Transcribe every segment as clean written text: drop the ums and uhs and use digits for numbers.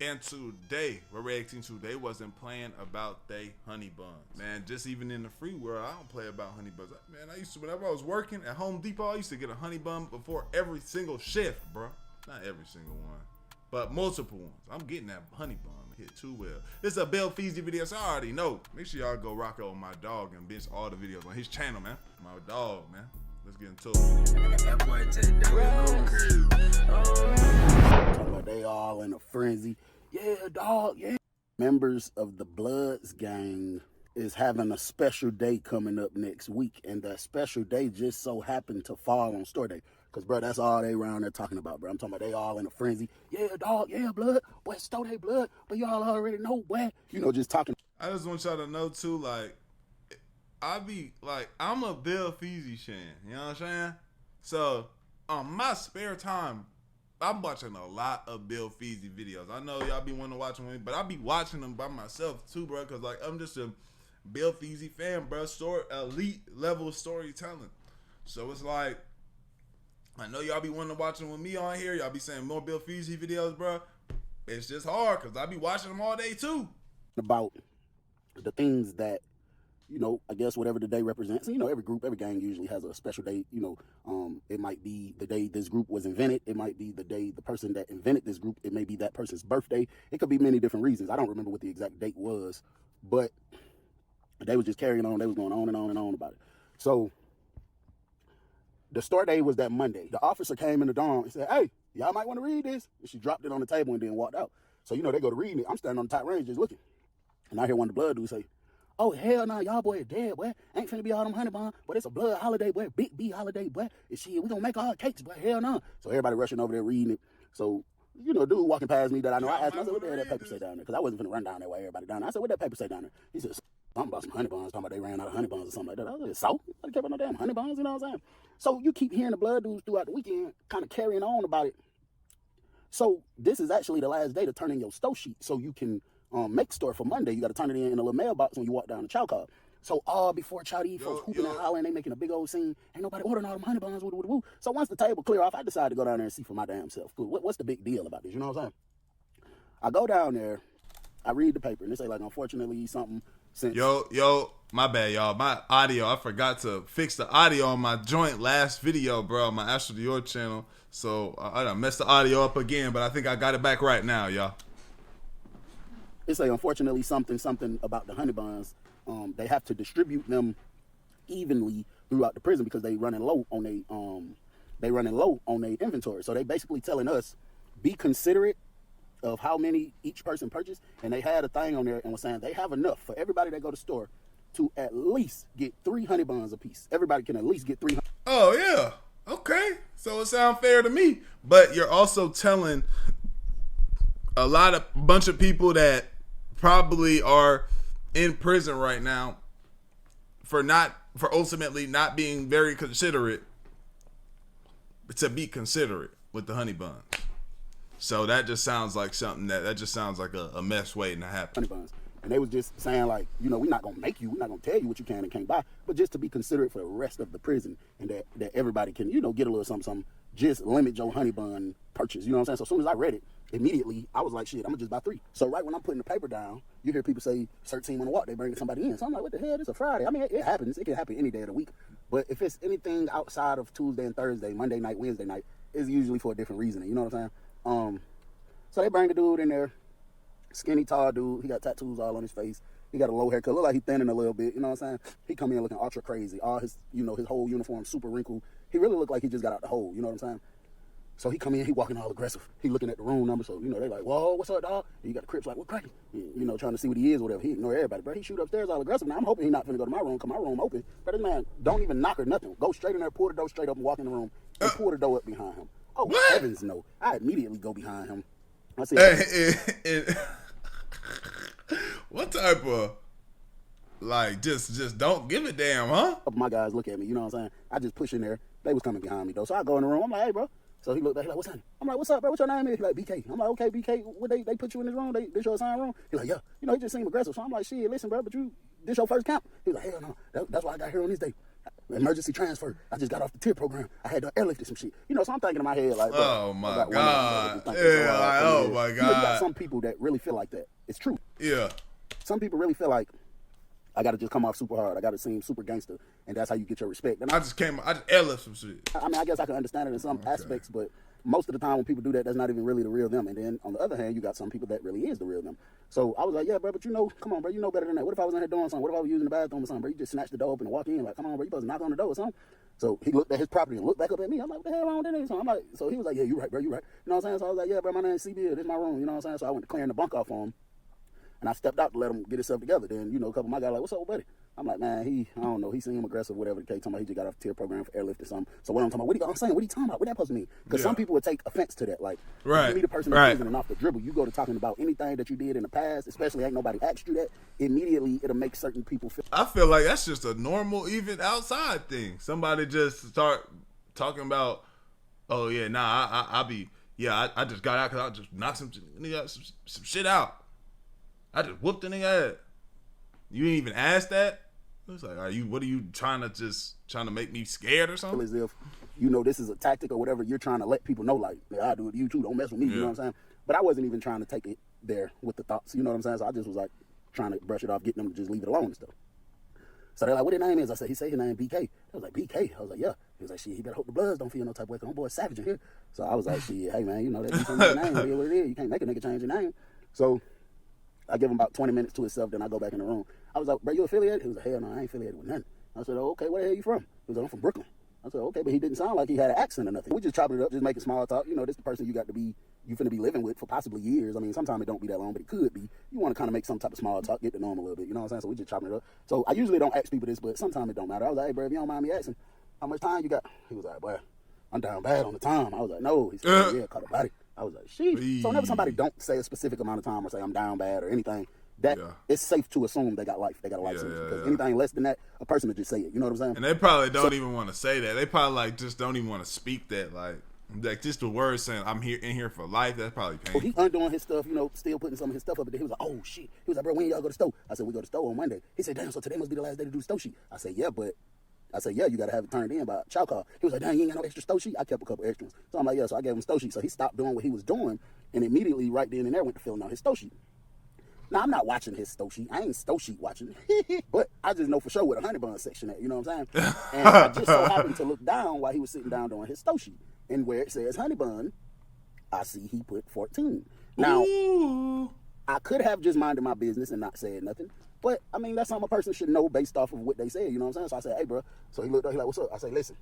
And today, we're reacting to they wasn't playing about they honey buns. Man, just even in the free world, I don't play about honey buns. Man, I used to, whenever I was working at Home Depot, I used to get a honey bun before every single shift, bro. Not every single one, but multiple ones. I'm getting that honey bun hit too well. This is a Bill Feasy video, so I already know. Make sure y'all go rock out with my dog and binge all the videos on his channel, man. My dog, man. Let's get into it. They all in a frenzy. Yeah, dog, yeah. Members of the Bloods gang is having a special day coming up next week, and that special day just so happened to fall on store day. Cause, bro, that's all they around there talking about, bro. I'm talking about they all in a frenzy. Yeah, dog, yeah, blood. Boy, stole they blood, but y'all already know, boy. You know, just talking. I just want y'all to know, too, like, I'm a Bill Feasy fan. You know what I'm saying? So, on my spare time, I'm watching a lot of Bill Feasy videos. I know y'all be wanting to watch them with me, but I be watching them by myself, too, bro, because, like, I'm just a Bill Feasy fan, bro. Elite level storytelling. So, it's like, I know y'all be wanting to watch them with me on here. Y'all be saying more Bill Feasy videos, bro. It's just hard because I be watching them all day, too. About the things that, you know, I guess whatever the day represents. And, you know, every group, every gang usually has a special day. You know, it might be the day this group was invented. It might be the day the person that invented this group. It may be that person's birthday. It could be many different reasons. I don't remember what the exact date was, but they was just carrying on. They was going on and on and on about it. So the start day was that Monday. The officer came in the dorm and said, "Hey, y'all might want to read this." And she dropped it on the table and then walked out. So, you know, they go to reading it. I'm standing on the top range just looking. And I hear one of the blood dudes say, "Oh, hell no, y'all boy is dead, boy. Ain't finna be all them honey bun, but it's a blood holiday, boy. Big B holiday, boy. And shit, we gonna make all cakes, boy. Hell no." So everybody rushing over there reading it. So, you know, dude walking past me that I know, I asked him, I said, "What the hell that paper say down there?" Because I wasn't finna run down there while everybody down there. I said, "What that paper say down there?" He said, "Something about some honey buns, talking about they ran out of honey buns or something like that." I was like, "So? I care about no damn honey buns," you know what I'm saying? So you keep hearing the blood dudes throughout the weekend kind of carrying on about it. So this is actually the last day to turn in your store sheet so you can make store for Monday. You got to turn it in a little mailbox when you walk down the chow car. So all before chow, these folks hooping and hollering, they making a big old scene. Ain't nobody ordering all them honey buns. Woo, woo, woo. So once the table clear off, I decided to go down there and see for my damn self. What's the big deal about this? You know what I'm saying? I go down there, I read the paper, and they say, like, unfortunately, something since... Yo, my bad, y'all. My audio, I forgot to fix the audio on my joint last video, bro, on my Astral Dior channel. So I done messed the audio up again, but I think I got it back right now, y'all. They say, unfortunately, something about the honey buns. They have to distribute them evenly throughout the prison because they running low on their inventory. So they basically telling us, be considerate of how many each person purchased, and they had a thing on there and was saying they have enough for everybody that go to the store to at least get 3 honey buns a piece. Everybody can at least get 3. Oh yeah, okay. So it sounds fair to me, but you're also telling a bunch of people that probably are in prison right now for ultimately not being very considerate to be considerate with the honey buns. So that just sounds like something that just sounds like a mess waiting to happen. Honey buns. And they was just saying, like, you know, we're not gonna make you, we're not gonna tell you what you can and can't buy, but just to be considerate for the rest of the prison, and that everybody can, you know, get a little something. Just limit your honey bun purchase. You know what I'm saying? So as soon as I read it, immediately I was like, shit, I'm gonna just buy 3. So right when I'm putting the paper down, you hear people say, "Search team on the walk," they bring somebody in. So I'm like, what the hell? This is a Friday. I mean, it happens. It can happen any day of the week. But if it's anything outside of Tuesday and Thursday, Monday night, Wednesday night, it's usually for a different reason. You know what I'm saying? So they bring the dude in there, skinny, tall dude. He got tattoos all on his face. He got a low haircut. Look like he thinning a little bit. You know what I'm saying? He come in looking ultra crazy. All his, you know, his whole uniform super wrinkled. He really looked like he just got out the hole. You know what I'm saying? So he come in, he walking all aggressive. He looking at the room number. So, you know, they like, "Whoa, what's up, dog?" And you got the Crips like, "What cracking?" You know, trying to see what he is or whatever. He ignore everybody, bro. He shoot upstairs all aggressive. Now, I'm hoping he not finna go to my room because my room open. But this man don't even knock or nothing. Go straight in there, pull the door straight up and walk in the room and pull the door up behind him. Oh, what? Heavens no. I immediately go behind him. I said, what type of, like, just don't give a damn, huh? My guys look at me, you know what I'm saying? I just push in there. They was coming behind me, though. So I go in the room. I'm like, "Hey, bro." So he looked back, he like, "What's happening?" I'm like, "What's up, bro? What's your name?" He's like, "BK." I'm like, "Okay, BK, what they put you in this room? They show assigned room?" He's like, "Yeah." You know, he just seemed aggressive. So I'm like, "Shit, listen, bro, but this your first camp?" He's like, "Hell no. That's why I got here on this day." Emergency transfer. I just got off the tier program. I had to airlifted some shit. You know, so I'm thinking in my head like, oh my God. Yeah, like, oh my God. You know, you got some people that really feel like that. It's true. Yeah. Some people really feel like, I got to just come off super hard. I got to seem super gangster, and that's how you get your respect. And I just airlift some shit. I mean, I guess I can understand it in some aspects, but most of the time when people do that, that's not even really the real them. And then on the other hand, you got some people that really is the real them. So I was like, yeah, bro, but you know, come on, bro, you know better than that. What if I was in here doing something? What if I was using the bathroom or something, bro? You just snatch the door open and walk in, like, come on, bro, you supposed to knock on the door or something. So he looked at his property and looked back up at me. I'm like, what the hell wrong with that? So I'm like, so he was like, yeah, you right, bro, you right. You know what I'm saying? So I was like, yeah, bro, my name's CB, this is my room. You know what I'm saying? So I went to clearing the bunk off on him. And I stepped out to let him get himself together. Then, you know, a couple of my guys like, what's up, buddy? I'm like, man, I don't know. He seemed aggressive, whatever the case. Talking about he just got off the tier program for airlift or something. So what I'm talking about, what are you talking about? What that supposed to mean? Because some people would take offense to that. Like, if you meet a person in prison and off the dribble, you go to talking about anything that you did in the past, especially ain't nobody asked you that, immediately it'll make certain people feel. I feel like that's just a normal, even outside thing. Somebody just start talking about, oh, yeah, nah, I just got out because I just knocked some shit out. I just whooped the nigga ass. You didn't even ask that? It's like, what are you trying to make me scared or something? As if, you know, this is a tactic or whatever, you're trying to let people know, like, I do it to you too, don't mess with me, you know what I'm saying? But I wasn't even trying to take it there with the thoughts, you know what I'm saying? So I just was like, trying to brush it off, getting them to just leave it alone and stuff. So they're like, what his name is? I said, he say his name BK. I was like, BK? I was like, yeah. He was like, shit, he better hope the Bloods don't feel no type of way, because homeboy savage in here. So I was like, shit, hey man, you know, that's your name, it is what it is. You can't make a nigga change your name. So I give him about 20 minutes to himself, then I go back in the room. I was like, bro, you affiliated? He was like, hell no, I ain't affiliated with nothing. I said, oh, okay, where the hell you from? He was like, I'm from Brooklyn. I said, okay, but he didn't sound like he had an accent or nothing. We just chopping it up, just making small talk. You know, this is the person you finna be living with for possibly years. I mean, sometimes it don't be that long, but it could be. You want to kind of make some type of small talk, get to know him a little bit. You know what I'm saying? So we just chopping it up. So I usually don't ask people this, but sometimes it don't matter. I was like, hey, bro, if you don't mind me asking, how much time you got? He was like, boy, I'm down bad on the time. I was like, no. He said, yeah, caught a body. I was like, sheesh. So whenever somebody don't say a specific amount of time or say I'm down bad or anything, it's safe to assume they got life. They got a life sentence. Because anything less than that, a person would just say it. You know what I'm saying? And they probably don't even want to say that. They probably like just don't even want to speak that. Like just the word saying I'm in here for life. That's probably painful. Well, he undoing his stuff, you know, still putting some of his stuff up. But he was like, oh shit. He was like, bro, when y'all go to store? I said, we go to store on Monday. He said, damn, so today must be the last day to do the store sheet. I said, yeah, you got to have it turned in by chow call. He was like, dang, you ain't got no extra stow sheet? I kept a couple extras. So I'm like, yeah, so I gave him stow sheet. So he stopped doing what he was doing and immediately right then and there went to filling out his stow sheet. Now, I'm not watching his stow sheet. I ain't stow sheet watching. But I just know for sure where the honey bun section at, you know what I'm saying? And I just so happened to look down while he was sitting down doing his stow sheet. And where it says honey bun, I see he put 14. Now, I could have just minded my business and not said nothing. But, I mean, that's something a person should know based off of what they said, you know what I'm saying? So I said, hey, bro. So he looked up, he like, what's up? I said, listen.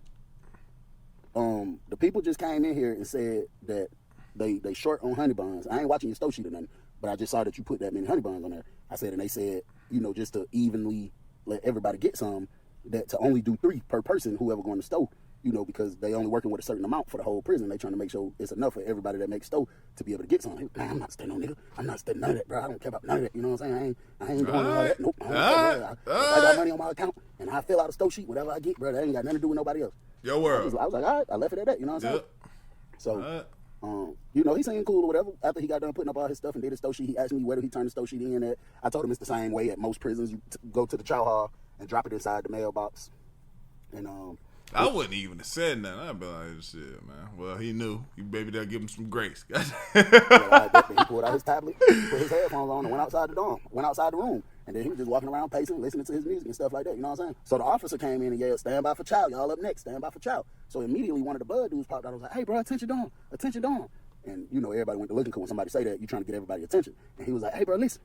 The people just came in here and said that they short on honey buns. I ain't watching your stow sheet or nothing, but I just saw that you put that many honey buns on there. I said, and they said, you know, just to evenly let everybody get some, that to only do 3 per person, whoever going to stow, you know, because they only working with a certain amount for the whole prison. They trying to make sure it's enough for everybody that makes stow to be able to get some. Hey, man, I'm not studying no nigga. I'm not studying none of that, bro. I don't care about none of that. You know what I'm saying? I ain't doing all that. Nope. I got money on my account and I fill out a stow sheet, whatever I get, bro. That ain't got nothing to do with nobody else. Your world. I was like, all right, I left it at that. You know what I'm saying? So, you know, he seemed cool or whatever. After he got done putting up all his stuff and did his stow sheet, he asked me where did he turn the stow sheet in at. I told him it's the same way at most prisons. You go to the chow hall and drop it inside the mailbox. And I wouldn't even have said nothing. I'd be like, shit, man. Well, he knew. You maybe they'll give him some grace. He pulled out his tablet, put his headphones on, and went outside the room. And then he was just walking around pacing, listening to his music and stuff like that. You know what I'm saying? So the officer came in and yelled, stand by for chow. Y'all up next. Stand by for chow. So immediately one of the blood dudes popped out. I was like, hey, bro, attention dawn. Attention dawn. And, you know, everybody went to looking, because when somebody say that, you trying to get everybody attention. And he was like, hey, bro, listen.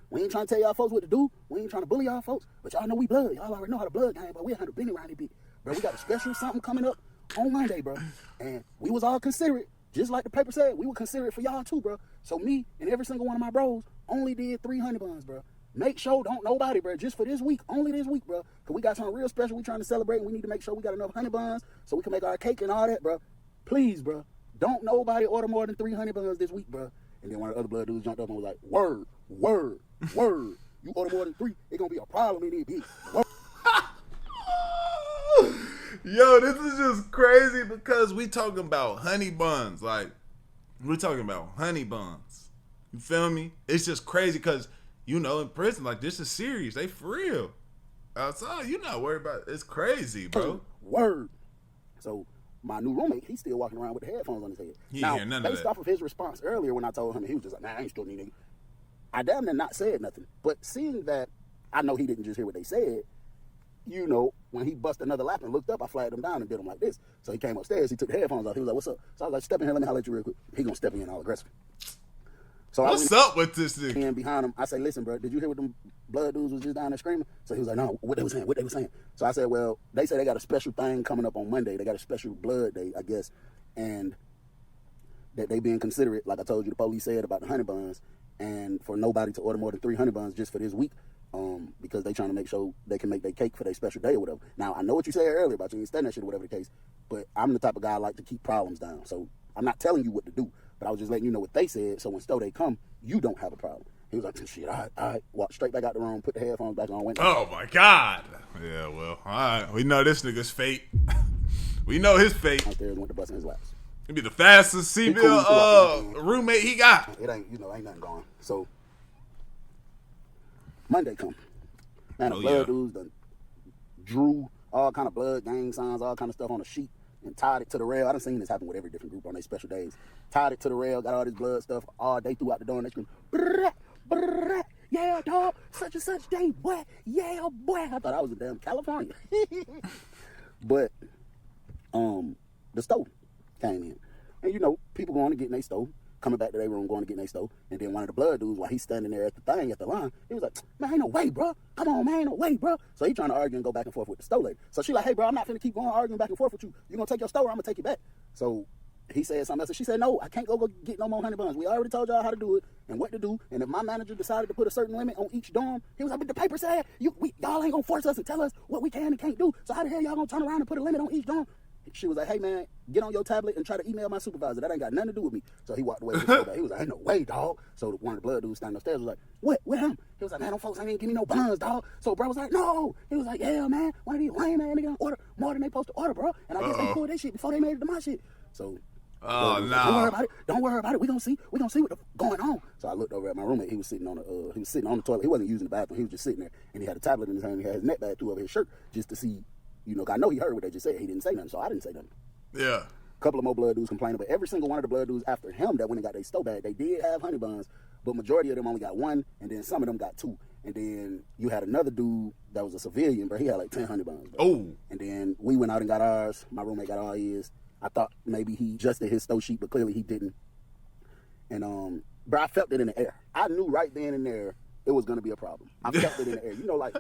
We ain't trying to tell y'all folks what to do. We ain't trying to bully y'all folks. But y'all know we blood. Y'all already know how the blood game, but we 100 been around this bitch. Bro, we got a special something coming up on Monday, bro. And we was all considerate. Just like the paper said, we were considerate for y'all too, bro. So me and every single one of my bros only did 3 honey buns, bro. Make sure don't nobody, bro, just for this week, only this week, bro. Because we got something real special we trying to celebrate, and we need to make sure we got enough honey buns so we can make our cake and all that, bro. Please, bro. Don't nobody order more than 3 honey buns this week, bro. And then one of the other blood dudes jumped up and was like, word, word, word. You order more than 3, it's going to be a problem in this bitch. Yo, this is just crazy because we talking about honey buns. Like, we're talking about honey buns. You feel me? It's just crazy because, you know, in prison, like, this is serious. They for real. Outside, you not worried about it. It's crazy, bro. Word. So my new roommate, he's still walking around with the headphones on his head. He now, ain't hear none of based that. off of his response earlier when I told him, he was just like, "Man, I ain't still need nigga." I damn near not said nothing. But seeing that I know he didn't just hear what they said, you know, when he bust another lap and looked up, I flagged him down and did him like this. So he came upstairs, he took the headphones off. He was like, "What's up?" So I was like, "Step in here, let me holler at you real quick." He gonna step in all aggressive. So What's up with this nigga? And behind him, I say, "Listen, bro, did you hear what them blood dudes was just down there screaming?" So he was like, "No, what they was saying. So I said, "Well, they say they got a special thing coming up on Monday. They got a special blood day, I guess, and that they being considerate, like I told you, the police said about the honey buns, and for nobody to order more than 3 honey buns just for this week, because they trying to make sure they can make their cake for their special day or whatever." Now, I know what you said earlier about you ain't studying that shit or whatever the case, but I'm the type of guy I like to keep problems down. So I'm not telling you what to do, but I was just letting you know what they said, so when they come, you don't have a problem. He was like, "Shit, all right." Walked straight back out the room, put the headphones back on, went. Oh my God. Yeah, well, all right. We know this nigga's fate. We know his fate. Downstairs, went to busting his laps. He be the fastest CBL roommate he got. It ain't, ain't nothing going. So Monday come. Man, the blood dudes done drew all kind of blood gang signs, all kind of stuff on a sheet and tied it to the rail. I done seen this happen with every different group on their special days. Tied it to the rail, got all this blood stuff all day throughout the door, and they scream, "Brrrah, brrrah, yeah, dog, such and such day, boy, yeah, boy." I thought I was in damn California. But the stove came in. And you know, people going to get in their stove, coming back to their room, going to get in their stove. And then one of the blood dudes, while he's standing there at the line, he was like, "Man, ain't no way, bro. Come on, man, ain't no way, bro." So he trying to argue and go back and forth with the stove lady. So she like, "Hey, bro, I'm not finna keep going arguing back and forth with you. You gonna take your stove or I'm gonna take it back." So he said something else, and she said, "No, I can't go get no more honey buns. We already told y'all how to do it and what to do. And if my manager decided to put a certain limit on each dorm," he was like, "But the paper said y'all ain't gonna force us and tell us what we can and can't do. So how the hell y'all gonna turn around and put a limit on each dorm?" She was like, "Hey, man, get on your tablet and try to email my supervisor. That ain't got nothing to do with me." So he walked away with his stove. He was like, "Ain't no way, dog." So one of the blood dudes standing upstairs was like, "What? With him?" He was like, "Man, them folks ain't give me no buns, dog." So bro was like, "No." He was like, "Yeah, man, one of these lame man niggas order more than they supposed to order, bro. And I guess they pulled that shit before they made it to my shit." So oh no! Don't worry about it. Don't worry about it. We gonna see what going on. So I looked over at my roommate. He was sitting on the toilet. He wasn't using the bathroom. He was just sitting there, and he had a tablet in his hand. He had his neck bag through over his shirt just to see. You know, I know he heard what they just said. He didn't say nothing, so I didn't say nothing. Yeah. A couple of more blood dudes complaining, but every single one of the blood dudes after him that went and got their stove bag, they did have honey buns, but majority of them only got one, and then some of them got two. And then you had another dude that was a civilian, but he had like 10 honey buns. Bro. Oh. And then we went out and got ours. My roommate got all his. I thought maybe he adjusted his stove sheet, but clearly he didn't. And bro, I felt it in the air. I knew right then and there it was gonna be a problem. I felt it in the air. You know, like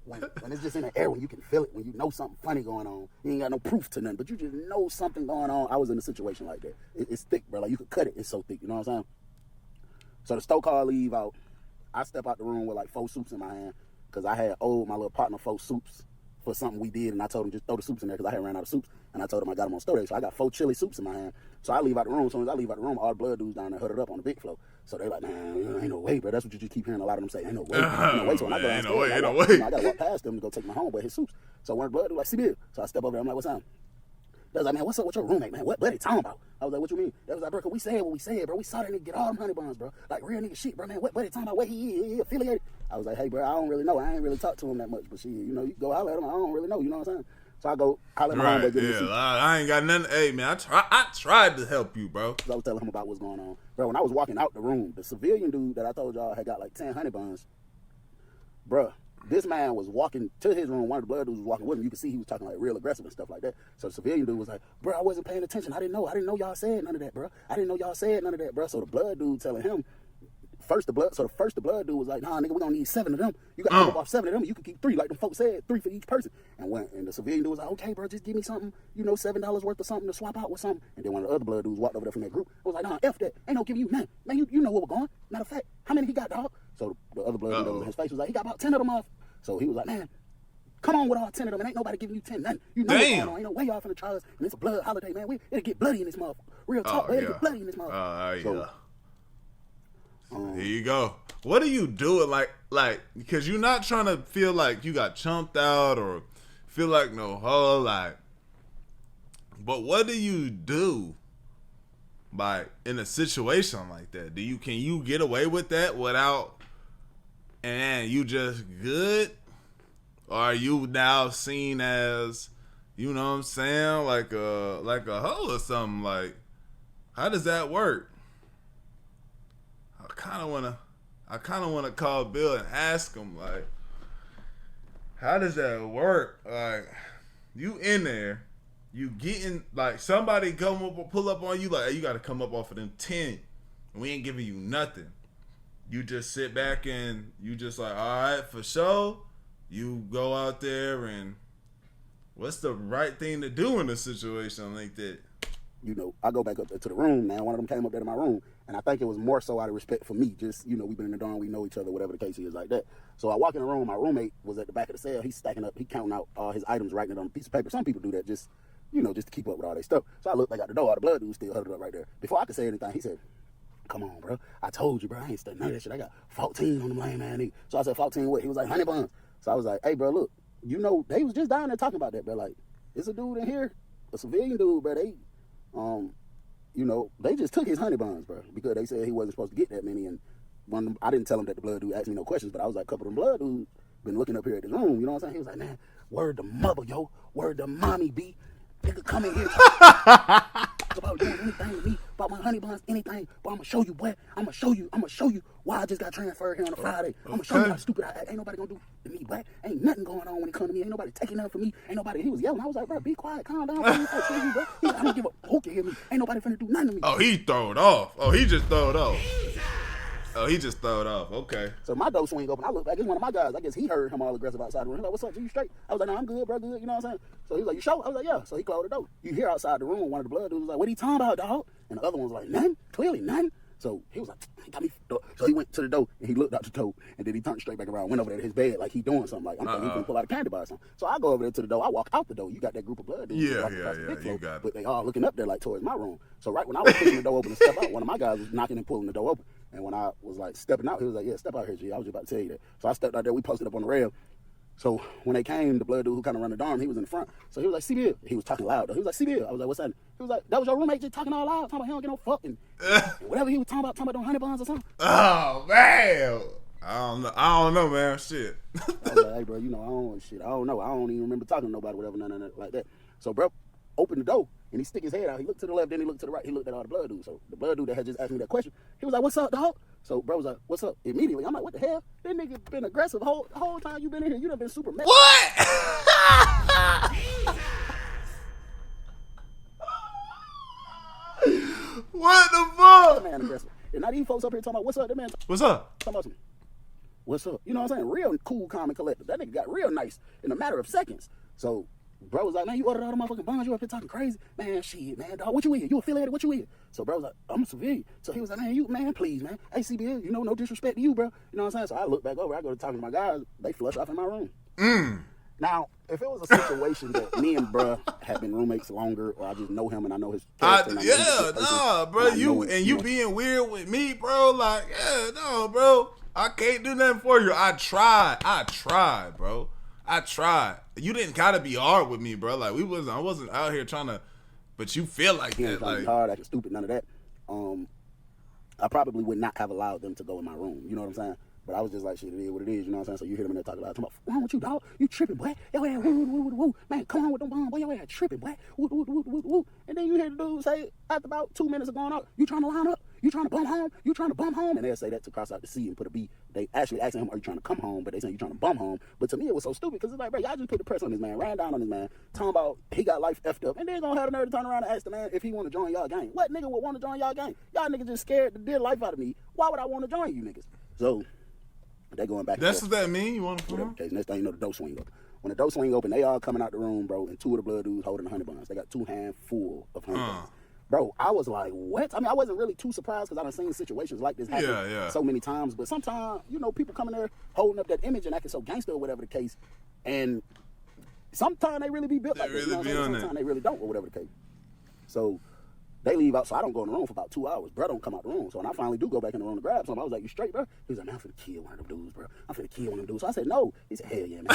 when it's just in the air, when you can feel it, when you know something funny going on. You ain't got no proof to nothing, but you just know something going on. I was in a situation like that. It's thick, bro. Like you could cut it. It's so thick. You know what I'm saying? So the stove car leave out. I step out the room with like 4 soups in my hand because I had owed my little partner 4 soups for something we did, and I told him just throw the soups in there because I had ran out of soups, and I told him I got them on store day. So I got 4 chili soups in my hand. So I leave out the room. As soon as I leave out the room, all the blood dudes down there huddled up on the big floor. So they like, "Man, ain't no way, bro." That's what you just keep hearing a lot of them say. Ain't no way. Ain't no way. So when I go downstairs, ain't no way. I gotta walk past them to go take my homeboy his soups. So one of the blood dudes like, "See, Bill." So I step over there. I'm like, "What's up?" They was like, "Man, what's up with your roommate, man? What they talking about?" I was like, "What you mean?" They was like, "Bro, we said what we said, bro. We saw that nigga get all them honey buns, bro. Like real nigga shit, bro, man. What they talking about? What he affiliated?" I was like, "Hey, bro, I don't really know. I ain't really talked to him that much, but shit, you know, you go holler at him. I don't really know. You know what I'm saying?" So I go holler at my homeboy, get his soups. I ain't got nothing. Hey, man, I tried to help you, bro. I was telling him about what's going on. Bro, when I was walking out the room, the civilian dude that I told y'all had got like 10 honey buns, bro, this man was walking to his room. One of the blood dudes was walking with him. You could see he was talking like real aggressive and stuff like that. So the civilian dude was like, "Bro, I wasn't paying attention. I didn't know y'all said none of that, bro. I didn't know y'all said none of that, bro." So the blood dude telling him, the blood dude was like, "Nah, nigga, we gonna need 7 of them. You got to go off 7 of them. You can keep 3, like them folks said, 3 for each person." And the civilian dude was like, "Okay, bro, just give me something, you know, $7 worth of something to swap out with something." And then one of the other blood dudes walked over there from that group. I was like, "Nah, F that. Ain't no giving you nothing. Man, you know where we're going. Matter of fact, how many he got, dog?" So the other blood dude over in his face was like, "He got about 10 of them off." So he was like, "Man, come on with all 10 of them. And ain't nobody giving you 10 nothing. You know what's going on. Ain't no way y'all finna try us. And it's a blood holiday, man. It'll get bloody in this motherfucker. Real talk, it'll get bloody in this motherfucker." Here you go. What are you doing? Like, because you're not trying to feel like you got chumped out or feel like no whole like. But what do you do by in a situation like that? Can you get away with that without, and you just good? are you now seen as, you know what I'm saying, like a hoe or something? Like, how does that work? I kind of wanna call Bill and ask him, like, how does that work? Like, you in there, you getting, like, somebody come up or pull up on you, like, hey, you got to come up off of them 10. We ain't giving you nothing. You just sit back and you just like, all right, for sure. You go out there and what's the right thing to do in a situation like that? You know, I go back up there to the room, man. One of them came up there to my room, and I think it was more so out of respect for me. Just, you know, we've been in the dorm, we know each other, whatever the case is like that. So I walk in the room, my roommate was at the back of the cell. He's stacking up, he counting out all his items, writing it on a piece of paper. Some people do that just, you know, just to keep up with all their stuff. So I look back out the door, all the blood dudes still huddled up right there. Before I could say anything, he said, come on, bro. I told you, bro. I ain't studying none of that shit. I got 14 on them lame man nigga. So I said, 14 what? He was like, 100 buns. So I was like, hey, bro, look, you know, they was just down there talking about that, bro. Like, it's a dude in here, a civilian dude, bro. They, you know, they just took his 100 buns, bro, because they said he wasn't supposed to get that many. And one of them, I didn't tell him that the blood dude asked me no questions, but I was like, a couple of them blood dudes been looking up here at this room, you know what I'm saying? He was like, man, word to mother, yo, word to mommy, B. Nigga come in here talk about doing anything to me, about my 100 buns, anything. But I'm gonna show you, boy. I'm gonna show you why I just got transferred here on a Friday. I'm gonna show you how stupid I act. Ain't nobody gonna do to me, boy. Ain't nothing going on when it come to me. Ain't nobody taking nothing from me. Ain't nobody. He was yelling. I was like, bro, be quiet, calm down. I show you, bro. He like, I don't give a hook to hear me. Ain't nobody finna do nothing to me. Oh, he throw it off. Oh, he just throw it off. Oh, he just throw it off. Okay. So my door swing open. I look back. It's one of my guys. I guess he heard him all aggressive outside the room. He's like, what's up? G, you straight? I was like, no, I'm good, bro. Good. You know what I'm saying? So he was like, you sure? I was like, yeah. So he closed the door. You hear outside the room, one of the blood dudes was like, what are you talking about, dog? And the other one was like, none. Clearly none. So he was like, he got me. So he went to the door and he looked out the door and then he turned straight back around, went over there to his bed like he doing something. Like I'm thinking he's gonna pull out a candy bar or something. So I go over there to the door. I walk out the door. You got that group of blood dudes. Yeah. You got it. But they all looking up there like towards my room. So right when I was pushing the door open to step out, one of my guys was knocking and pulling the door open. And when I was like stepping out, he was like, yeah, step out here, G. I was just about to tell you that. So I stepped out there. We posted up on the rail. So when they came, the blood dude who kind of run the dorm, he was in the front. So he was like, CBL. He was talking loud though. He was like, CBL. I was like, what's that? He was like, that was your roommate just talking all loud, talking about he don't get no fuck and whatever he was talking about them 100 buns or something. Oh man, I don't know, man. Shit. I was like, hey, bro, you know, I don't know. I don't even remember talking to nobody, whatever, nothing like that. So bro opened the door and he stick his head out. He looked to the left, then he looked to the right. He looked at all the blood dudes. So the blood dude that had just asked me that question, he was like, what's up, dog? So bro was like, what's up? Immediately, I'm like, what the hell? That nigga been aggressive the whole time you been in here. You done been super mad. What? What the fuck? That man aggressive. And now these folks up here talking about, what's up? That man What's up? talking about some, what's up? You know what I'm saying? Real cool, calm, and collected. That nigga got real nice in a matter of seconds. So bro was like, man, you ordered all the motherfucking bonds, you up here talking crazy. Man, shit, man, dog, what you with? You affiliated? What you with? So bro was like, I'm a civilian. So he was like, man, please, man. Hey, CBL, you know, no disrespect to you, bro. You know what I'm saying? So I look back over, I go to talking to my guys, they flush off in my room. Now, if it was a situation that me and bruh had been roommates longer, or I just know him and I know his character, bro. You being weird with me, bro. Like, yeah, no, bro. I can't do nothing for you. I tried, bro. I tried. You didn't gotta be hard with me, bro. Like I wasn't out here trying to, but you feel like he that. ain't trying like to be hard, acting stupid, none of that. I probably would not have allowed them to go in my room. You know what I'm saying? But I was just like, shit, it is what it is, you know what I'm saying? So you hear them in there talking about, what's wrong with you, dog? You tripping, boy. Yo, yeah, woo. Man, come on with them bombs, boy. Yo, yeah, tripping, boy. Woo. And then you hear the dude say, after about 2 minutes of going out, you trying to line up? You trying to bum home? You trying to bum home? And they'll say that to cross out the C and put a B. They actually asking him, are you trying to come home? But they saying you trying to bum home. But to me, it was so stupid because it's like, bro, y'all just put the press on this man, ran down on this man, talking about he got life effed up. And then gonna have the nerve to turn around and ask the man if he want to join y'all gang. What nigga would want to join y'all gang? Y'all niggas just scared the dear life out of me. Why would I want to join you niggas? So they going back. That's what that mean? You want to come? Okay, next thing you know, the door swing open. When the door swing open, they all coming out the room, bro, and 2 of the blood dudes holding 100 buns. They got 2 hands full of 100 buns. Bro, I was like, what? I mean, I wasn't really too surprised because I done seen situations like this happen so many times. But sometimes, you know, people coming there holding up that image and acting so gangster or whatever the case. And sometimes they really be built like this. You know what I'm saying? Sometimes they really don't or whatever the case. So they leave out. So I don't go in the room for about 2 hours. Bro don't come out the room. So when I finally do go back in the room to grab something, I was like, you straight, bro? He was like, man, I'm finna kill one of them dudes, bro. I'm finna kill one of them dudes. So I said, no. He said, hell yeah, man.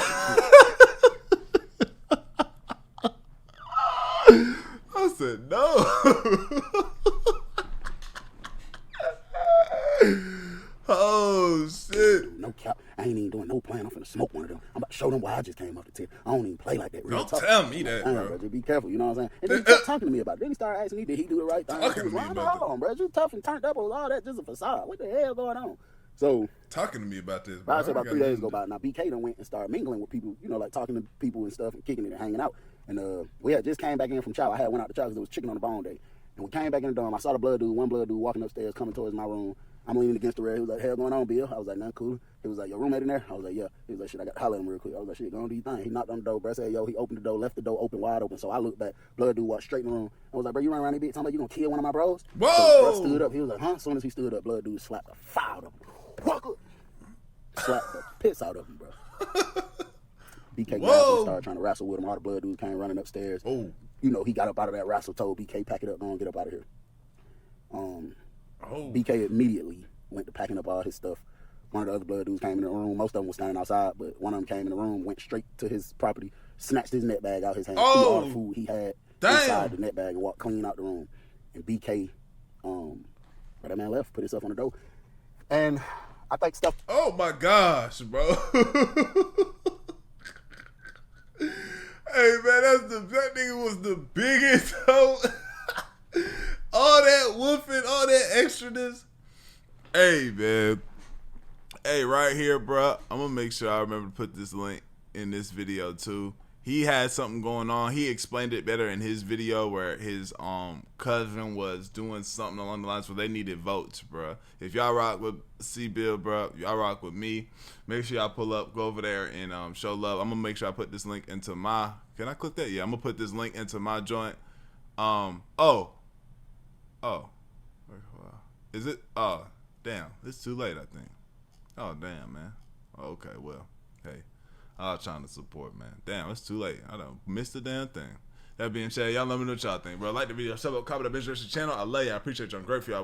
I said, no. Oh, shit. No cap. I ain't even doing no plan. I'm finna smoke one of them. about to show them why I just came off the tip. I don't even play like that. Real Don't tough. tell me that, Damn, bro. Just be careful. You know what I'm saying? And then he kept talking to me about it. Then he started asking me, did he do the right thing? Talking to me Hold about on, bro. You tough and turned up on all that. Just a facade. What the hell going on? So talking to me about this, bro. I said about 3 days go by. Now BK done went and started mingling with people, you know, like talking to people and stuff and kicking it and hanging out. And we had just came back in from chow. I had went out to chow because there was chicken on the bone day. And we came back in the dorm. I saw one blood dude walking upstairs coming towards my room. I'm leaning against the rail. He was like, hell going on, Bill? I was like, nothing cool. He was like, your roommate in there? I was like, yeah. He was like, shit, I got to holler at him real quick. I was like, shit, go on do your thing. He knocked on the door, bro. I said, yo, he opened the door, left the door open, wide open. So I looked back. Blood dude walked straight in the room. I was like, bro, you run around this bitch talking about you gonna kill one of my bros? Whoa! So bro stood up. He was like, huh? As soon as he stood up, blood dude slapped the fire out of him. Walk up. Slapped the piss out of him, bro. BK grabbed him, started trying to wrestle with him. All the blood dudes came running upstairs. Oh. You know, he got up out of that wrestle, told BK, pack it up, go and get up out of here. BK immediately went to packing up all his stuff. One of the other blood dudes came in the room. Most of them were standing outside, but one of them came in the room, went straight to his property, snatched his net bag out his hand, threw all the food he had inside the net bag and walked clean out the room. And BK, but that man left, put himself on the door. And I think stuff. Oh my gosh, bro. Hey man, that nigga was the biggest hoe. All that woofing, all that extraness. Hey man. Hey, right here, bro. I'm gonna make sure I remember to put this link in this video too. He had something going on. He explained it better in his video where his cousin was doing something along the lines where they needed votes, bro. If y'all rock with C-Bill, bro, y'all rock with me, make sure y'all pull up, go over there and show love. I'm gonna make sure I put this link into my. Can I click that? Yeah, I'm gonna put this link into my joint. Oh. Is it? Oh, damn. It's too late, I think. Oh, damn, man. Okay, well, hey. I was trying to support, man. Damn, it's too late. I done missed the damn thing. That being said, y'all let me know what y'all think, bro. Like the video, sub up, comment, and visit the channel. I love y'all. I appreciate y'all. I'm great for y'all.